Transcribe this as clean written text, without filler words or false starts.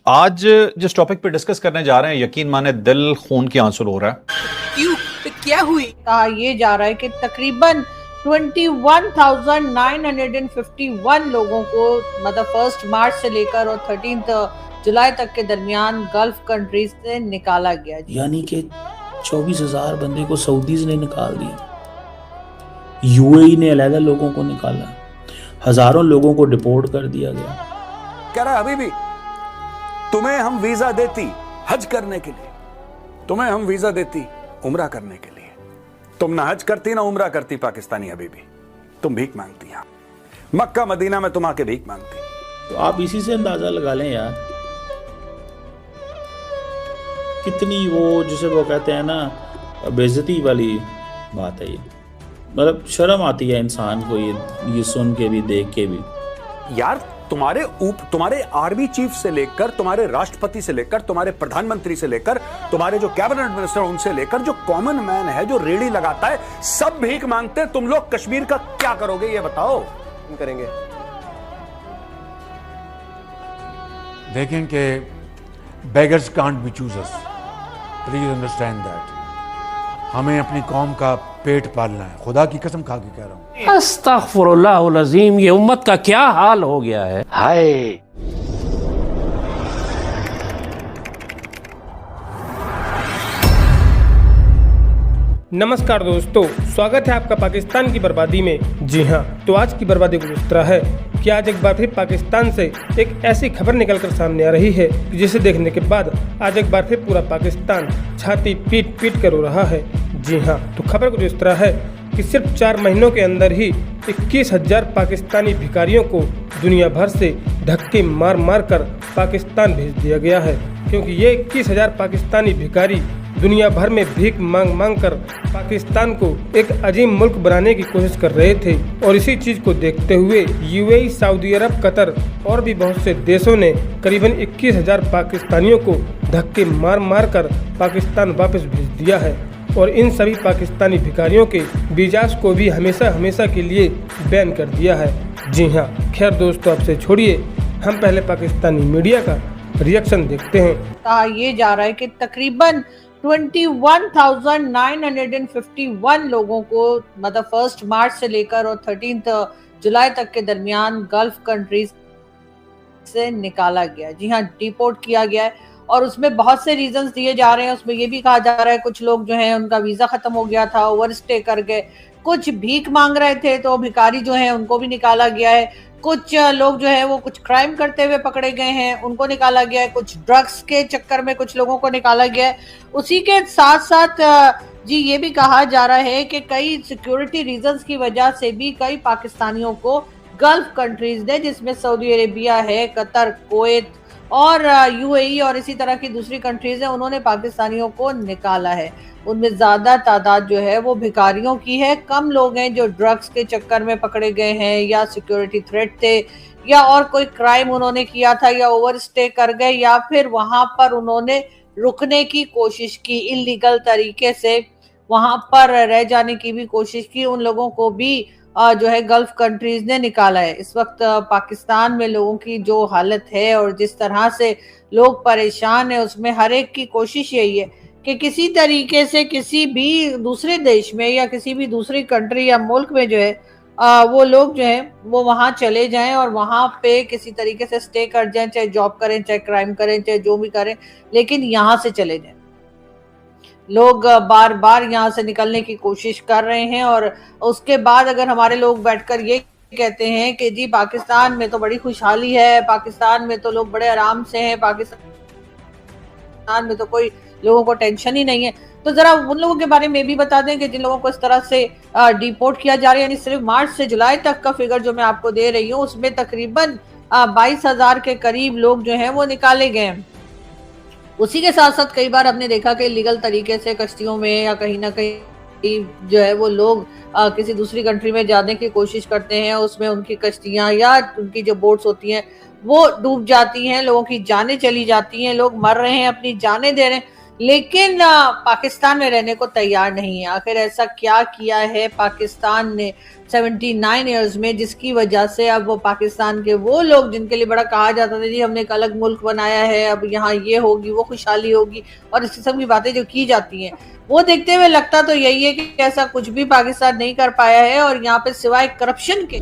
आज जिस टॉपिक पे डिस्कस करने जा रहे हैं, यकीन माने दिल खून के आंसू रो रहा है। क्यों? तो क्या हुई? कहा ये जा रहा है कि तकरीबन 21,951 लोगों को मतलब 1 मार्च से लेकर और 13 जुलाई तक के दरमियान गल्फ कंट्रीज से निकाला गया। यानी कि 24,000 बंदे को सऊदीज ने निकाल दिया, यूएई ने अलहदा लोगों को निकाला, हजारों लोगों को डिपोर्ट कर दिया गया। कह रहा हबीबी, तुम्हें हम वीजा देती हज करने के लिए, तुम्हें हम वीजा देती उम्रा करने के लिए, तुम ना हज करती ना उम्रा करती पाकिस्तानी हबीबी, तुम भीख मांगती। यहां मक्का मदीना में तुम आके भीख मांगती। तो आप इसी से अंदाजा लगा लें यार, कितनी वो जिसे वो कहते हैं ना बेइज्जती वाली बात है ये। मतलब शर्म आती है इंसान को ये सुन के भी, देख के भी। यार तुम्हारे आर्मी चीफ से लेकर, तुम्हारे राष्ट्रपति से लेकर, तुम्हारे प्रधानमंत्री से लेकर, तुम्हारे जो कैबिनेट मिनिस्टर उनसे लेकर, जो कॉमन मैन है, जो रेड़ी लगाता है, सब भीख मांगते हैं। तुम लोग कश्मीर का क्या करोगे ये बताओ। करेंगे देखें कि beggars can't be choosers, please understand that. हमें अपनी कौम का पेट पालना है, खुदा की कसम खा के कह रहा हूं। अस्तगफुरुल्लाह अज़ीम, ये उम्मत का क्या हाल हो गया है। हाय नमस्कार दोस्तों, स्वागत है आपका पाकिस्तान की बर्बादी में। जी हाँ, तो आज की बर्बादी कुछ इस तरह है कि आज एक बार फिर पाकिस्तान से एक ऐसी खबर निकलकर सामने आ रही है जिसे देखने के बाद आज एक बार फिर पूरा पाकिस्तान छाती पीट पीट कर रो रहा है। जी हाँ, तो खबर कुछ इस तरह है कि सिर्फ 4 महीनों के अंदर ही 21,000 पाकिस्तानी भिखारियों को दुनिया भर से धक्के मार मार कर पाकिस्तान भेज दिया गया है, क्योंकि ये 21,000 पाकिस्तानी भिखारी दुनिया भर में भीख मांग मांग कर पाकिस्तान को एक अजीम मुल्क बनाने की कोशिश कर रहे थे। और इसी चीज को देखते हुए यूएई, सऊदी अरब, कतर और भी बहुत से देशों ने करीबन 21,000 पाकिस्तानियों को धक्के मार मार कर पाकिस्तान वापस भेज दिया है। और इन सभी पाकिस्तानी भिखारियों के वीजास को भी हमेशा हमेशा के लिए बैन कर दिया है। जी हाँ, खैर दोस्तों, आपसे छोड़िए, हम पहले पाकिस्तानी मीडिया का रिएक्शन देखते हैं। कहा ये जा रहा है कि तकरीबन 21,951 लोगों को मतलब 1 मार्च से लेकर और 13 जुलाई तक के दरमियान गल्फ कंट्रीज से निकाला गया। जी हाँ, डिपोर्ट किया गया है। और उसमें बहुत से रीजंस दिए जा रहे हैं। उसमें ये भी कहा जा रहा है कुछ लोग जो हैं उनका वीजा खत्म हो गया था, ओवरस्टे कर गए, कुछ भीख मांग रहे थे तो भिखारी जो हैं उनको भी निकाला गया है, कुछ लोग जो है वो कुछ क्राइम करते हुए पकड़े गए हैं उनको निकाला गया है, कुछ ड्रग्स के चक्कर में कुछ लोगों को निकाला गया है। उसी के साथ साथ जी ये भी कहा जा रहा है कि कई सिक्योरिटी रीजंस की वजह से भी कई पाकिस्तानियों को गल्फ कंट्रीज ने, जिसमें सऊदी अरेबिया है, कतर, कुवैत और यूएई और इसी तरह की दूसरी कंट्रीज है, उन्होंने पाकिस्तानियों को निकाला है। उनमें ज्यादा तादाद जो है वो भिखारियों की है। कम लोग हैं जो ड्रग्स के चक्कर में पकड़े गए हैं या सिक्योरिटी थ्रेट थे या और कोई क्राइम उन्होंने किया था या ओवरस्टे कर गए या फिर वहां पर उन्होंने रुकने की कोशिश की, इलीगल तरीके से वहां पर रह जाने की भी कोशिश की। उन लोगों को भी जो है गल्फ कंट्रीज ने निकाला है। इस वक्त पाकिस्तान में लोगों की जो हालत है और जिस तरह से लोग परेशान है, उसमें हर एक की कोशिश यही है कि किसी तरीके से किसी भी दूसरे देश में या किसी भी दूसरी कंट्री या मुल्क में जो है वो लोग जो है वो वहां चले जाएं और वहां पे किसी तरीके से स्टे कर जाएं, चाहे जॉब करें, चाहे क्राइम करें, चाहे जो भी करें, लेकिन यहाँ से चले जाएं। लोग बार बार यहाँ से निकलने की कोशिश कर रहे हैं। और उसके बाद अगर हमारे लोग बैठकर ये कहते हैं कि जी पाकिस्तान में तो बड़ी खुशहाली है, पाकिस्तान में तो लोग बड़े आराम से हैं, पाकिस्तान में तो कोई लोगों को टेंशन ही नहीं है, तो जरा उन लोगों के बारे में भी बता दें कि जिन लोगों को इस तरह से डिपोर्ट किया जा रहा है। यानी सिर्फ मार्च से जुलाई तक का फिगर जो मैं आपको दे रही हूँ, उसमें तकरीबन 22,000 के करीब लोग जो हैं वो निकाले गए हैं। उसी के साथ साथ कई बार हमने देखा कि लीगल तरीके से कश्तियों में या कहीं ना कहीं जो है वो लोग किसी दूसरी कंट्री में जाने की कोशिश करते हैं, उसमें उनकी कश्तियां या उनकी जो बोट्स होती हैं वो डूब जाती हैं, लोगों की जानें चली जाती हैं, लोग मर रहे हैं, अपनी जानें दे रहे हैं। लेकिन पाकिस्तान में रहने को तैयार नहीं है। आखिर ऐसा क्या किया है पाकिस्तान ने 79 इयर्स में जिसकी वजह से अब वो पाकिस्तान के वो लोग जिनके लिए बड़ा कहा जाता था जी हमने एक अलग मुल्क बनाया है, अब यहाँ ये होगी वो खुशहाली होगी और इस किस्म की बातें जो की जाती हैं, वो देखते हुए लगता तो यही है कि ऐसा कुछ भी पाकिस्तान नहीं कर पाया है और यहाँ पे सिवाय करप्शन के